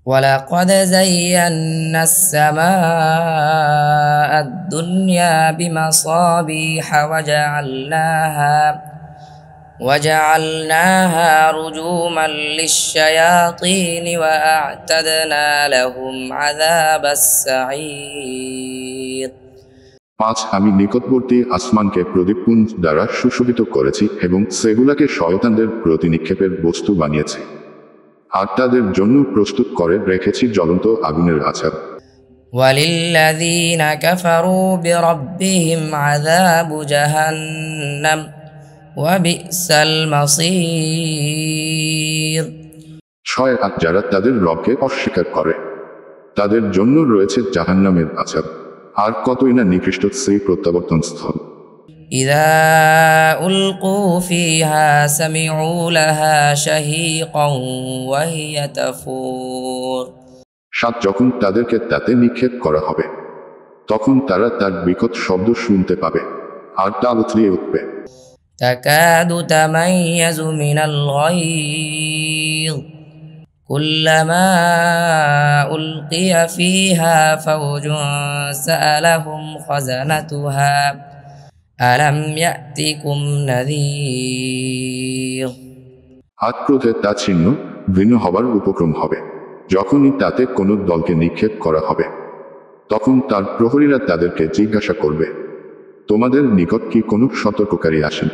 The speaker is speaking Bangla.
ولقد زينا السماء الدنيا بمصابيح وجعلناها رجوما للشياطين وأعتدنا لهم عذاب السعير 5 আমি নিকটবর্তী আসমানকে প্রদীপপুঞ্জ দ্বারা সুশোভিত করেছি এবং সেগুলোকে শয়তানদের প্রতিনিক্ষেপের বস্তু বানিয়েছি আর তাদের জন্য প্রস্তুত করে রেখেছি জ্বলন্ত আগুনের আছাড় وللذين كفروا بربهم عذاب جهنم وبئس المصير আর যারা তাদের রবকে অস্বীকার করে তাদের জন্য রয়েছে জাহান্নামের আছাড় আর কতই না নিকৃষ্ট সেই প্রত্যাবর্তন স্থল إذا ألقوا فيها سمعوا لها شهيقا وهي تفور 7 যখন তাদেরকে তাতে নিক্ষেপ করা হবে তখন তারা তার বিকট শব্দ শুনতে পাবে আর তা উথলিয়ে উঠবে تكاد تميز من الغيظ كلما ألقي فيها فوج سألهم خزنتها ألم يأتكم نذير হাত ক্রোধে তা ছিন্ন ভিন্ন হবার উপক্রম হবে যখনই তাতে কোনো দলকে নিক্ষেপ করা হবে তখন তার প্রহরীরা তাদেরকে জিজ্ঞাসা করবে তোমাদের নিকট কি কোনো সতর্ককারী আসেন